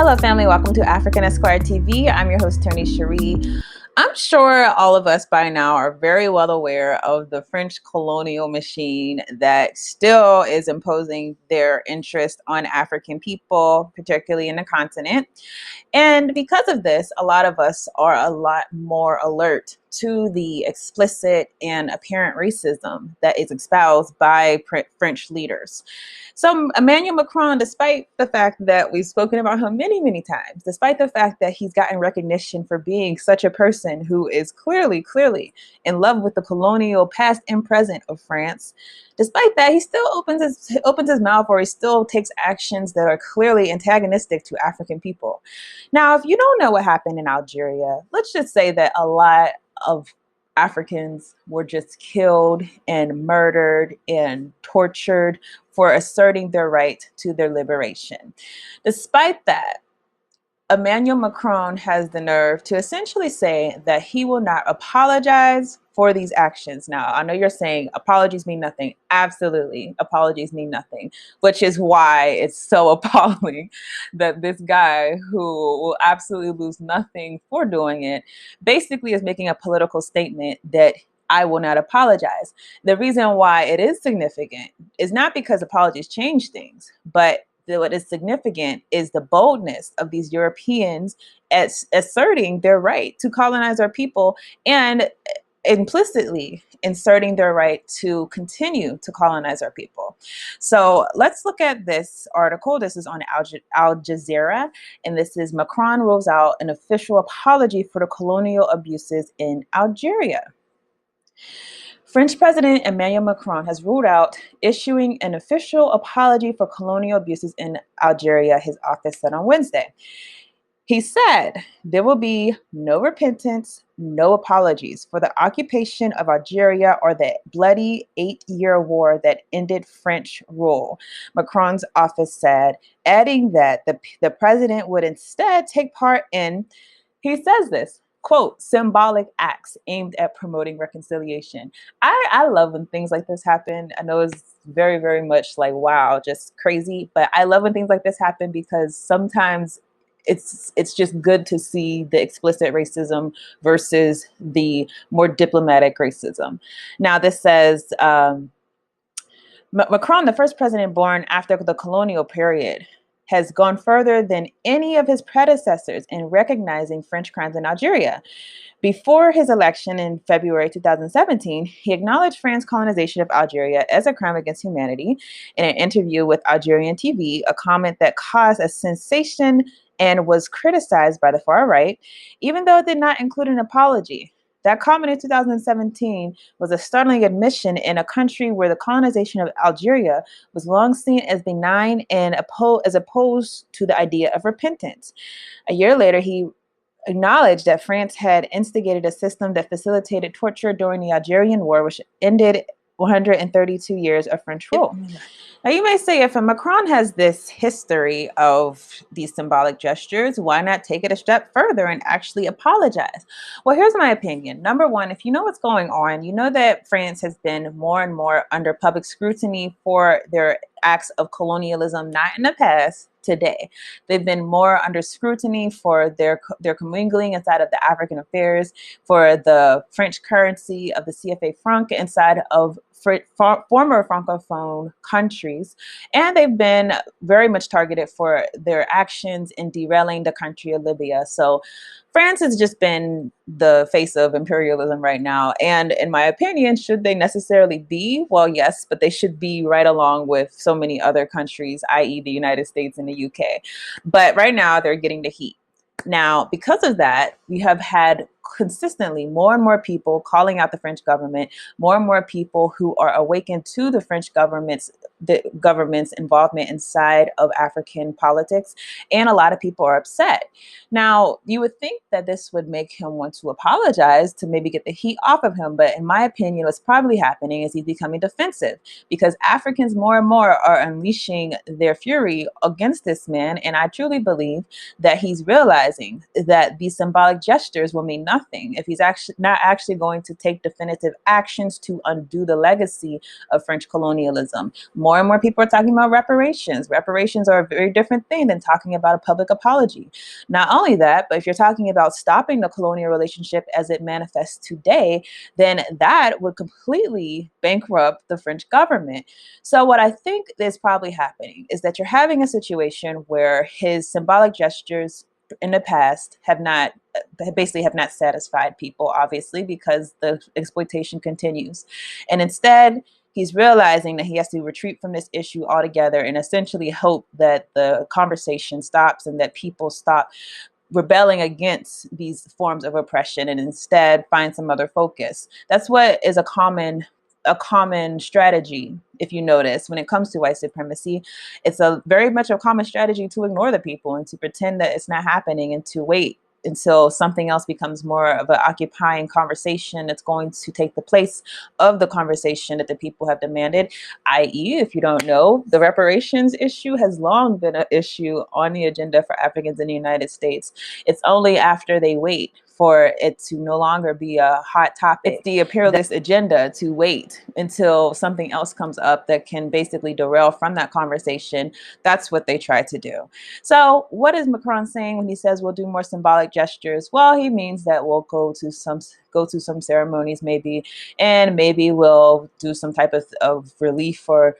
Hello, family. Welcome to African Esquire TV. I'm your host, Tony Cherie. I'm sure all of us by now are very well aware of the French colonial machine that still is imposing their interest on African people, particularly in the continent. And because of this, a lot of us are a lot more alert to the explicit and apparent racism that is espoused by French leaders. So Emmanuel Macron, despite the fact that we've spoken about him many, many times, despite the fact that he's gotten recognition for being such a person who is clearly in love with the colonial past and present of France, despite that, he still opens his mouth, or he still takes actions that are clearly antagonistic to African people. Now, if you don't know what happened in Algeria, let's just say that a lot of Africans were just killed and murdered and tortured for asserting their right to their liberation. Despite that, Emmanuel Macron has the nerve to essentially say that he will not apologize for these actions. Now, I know you're saying apologies mean nothing. Absolutely, apologies mean nothing, which is why it's so appalling that this guy, who will absolutely lose nothing for doing it, basically is making a political statement that I will not apologize. The reason why it is significant is not because apologies change things, but what is significant is the boldness of these Europeans asserting their right to colonize our people and implicitly inserting their right to continue to colonize our people. So let's look at this article. This is on Al Jazeera, and this is Macron rules out an official apology for the colonial abuses in Algeria. French President Emmanuel Macron has ruled out issuing an official apology for colonial abuses in Algeria, his office said on Wednesday. He said there will be no repentance, no apologies for the occupation of Algeria or the bloody 8-year war that ended French rule, Macron's office said, adding that the president would instead take part in, he says this, quote, symbolic acts aimed at promoting reconciliation. I love when things like this happen. I know it's very much like, wow, just crazy. But I love when things like this happen because sometimes it's just good to see the explicit racism versus the more diplomatic racism. Now, this says Macron, the first president born after the colonial period, has gone further than any of his predecessors in recognizing French crimes in Algeria. Before his election in February 2017, he acknowledged France's colonization of Algeria as a crime against humanity in an interview with Algerian TV, a comment that caused a sensation and was criticized by the far right, even though it did not include an apology. That comment in 2017 was a startling admission in a country where the colonization of Algeria was long seen as benign and as opposed to the idea of repentance. A year later, he acknowledged that France had instigated a system that facilitated torture during the Algerian War, which ended 132 years of French rule. Now, you may say, if Macron has this history of these symbolic gestures, why not take it a step further and actually apologize? Well, here's my opinion. Number one, if you know what's going on, you know that France has been more and more under public scrutiny for their acts of colonialism, not in the past, today. They've been more under scrutiny for their commingling inside of the African affairs, for the French currency of the CFA franc inside of former Francophone countries, and they've been very much targeted for their actions in derailing the country of Libya. So France has just been the face of imperialism right now. And in my opinion, should they necessarily be? Well, yes, but they should be right along with so many other countries, i.e. the United States and the UK. But right now they're getting the heat. Now, because of that, we have had consistently more and more people calling out the French government, more and more people who are awakened to the French government's involvement inside of African politics, and a lot of people are upset. Now, you would think that this would make him want to apologize to maybe get the heat off of him, but in my opinion, what's probably happening is he's becoming defensive because Africans more and more are unleashing their fury against this man, and I truly believe that he's realizing that these symbolic gestures will mean nothing, if he's actually not actually going to take definitive actions to undo the legacy of French colonialism. More and more people are talking about reparations. Reparations are a very different thing than talking about a public apology. Not only that, but if you're talking about stopping the colonial relationship as it manifests today, then that would completely bankrupt the French government. So what I think is probably happening is that you're having a situation where his symbolic gestures in the past have not satisfied people, obviously, because the exploitation continues. And instead, he's realizing that he has to retreat from this issue altogether and essentially hope that the conversation stops and that people stop rebelling against these forms of oppression and instead find some other focus. That's what is a common strategy. If you notice, when it comes to white supremacy, it's a very much a common strategy to ignore the people and to pretend that it's not happening and to wait until something else becomes more of an occupying conversation that's going to take the place of the conversation that the people have demanded. I.e., if you don't know, the reparations issue has long been an issue on the agenda for Africans in the United States. It's only after they wait for it to no longer be a hot topic. It's the imperialist agenda to wait until something else comes up that can basically derail from that conversation. That's what they try to do. So what is Macron saying when he says we'll do more symbolic gestures? Well, he means that we'll go to some ceremonies maybe, and maybe we'll do some type of relief or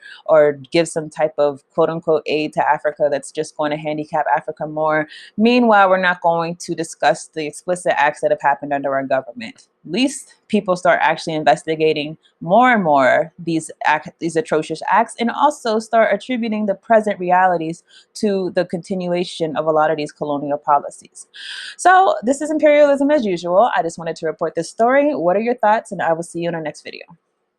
give some type of quote unquote aid to Africa that's just going to handicap Africa more. Meanwhile, we're not going to discuss the explicit acts that have happened under our government. At least people start actually investigating more and more these atrocious acts, and also start attributing the present realities to the continuation of a lot of these colonial policies. So this is imperialism as usual. I just wanted to report this story. What are your thoughts? And I will see you in our next video.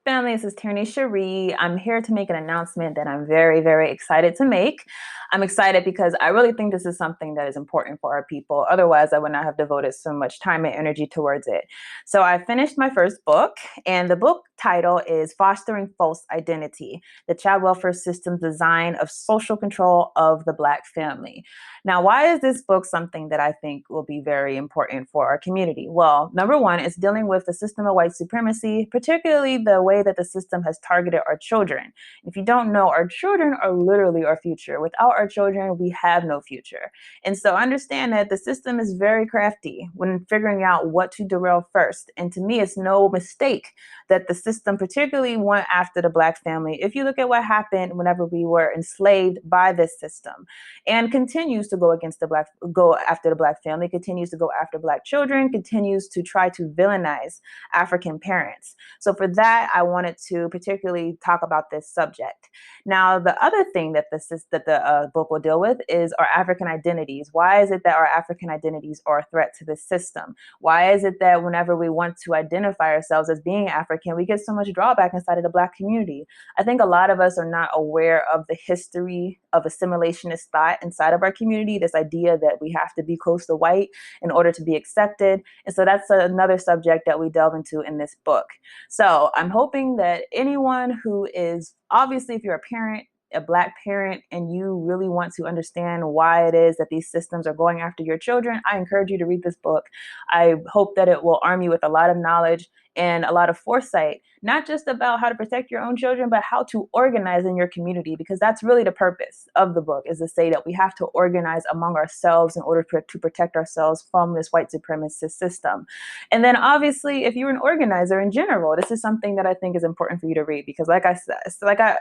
Family, this is Tierney Cherie. I'm here to make an announcement that I'm very, very excited to make. I'm excited because I really think this is something that is important for our people. Otherwise, I would not have devoted so much time and energy towards it. So I finished my first book, and the book title is Fostering False Identity, the Child Welfare System's Design of Social Control of the Black Family. Now, why is this book something that I think will be very important for our community? Well, number one, it's dealing with the system of white supremacy, particularly the way that the system has targeted our children. If you don't know, our children are literally our future. Without our children, we have no future. And so understand that the system is very crafty when figuring out what to derail first. And to me, it's no mistake that the system particularly went after the Black family. If you look at what happened whenever we were enslaved by this system, and continues to go after the Black family, continues to go after Black children, continues to try to villainize African parents. So for that, I wanted to particularly talk about this subject. Now, the other thing that the book will deal with is our African identities. Why is it that our African identities are a threat to this system? Why is it that whenever we want to identify ourselves as being African, we get so much drawback inside of the Black community? I think a lot of us are not aware of the history of assimilationist thought inside of our community, this idea that we have to be close to white in order to be accepted. And so that's another subject that we delve into in this book. So I'm hoping that anyone who is, obviously, if you're a parent, a Black parent, and you really want to understand why it is that these systems are going after your children, I encourage you to read this book. I hope that it will arm you with a lot of knowledge and a lot of foresight, not just about how to protect your own children, but how to organize in your community, because that's really the purpose of the book, is to say that we have to organize among ourselves in order to protect ourselves from this white supremacist system. And then obviously, if you're an organizer in general, this is something that I think is important for you to read, because like I said,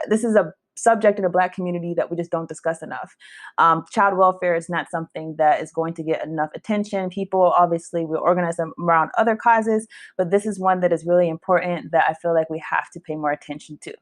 this is a subject in the Black community that we just don't discuss enough. Child welfare is not something that is going to get enough attention. People obviously will organize them around other causes, but this is one that is really important that I feel like we have to pay more attention to.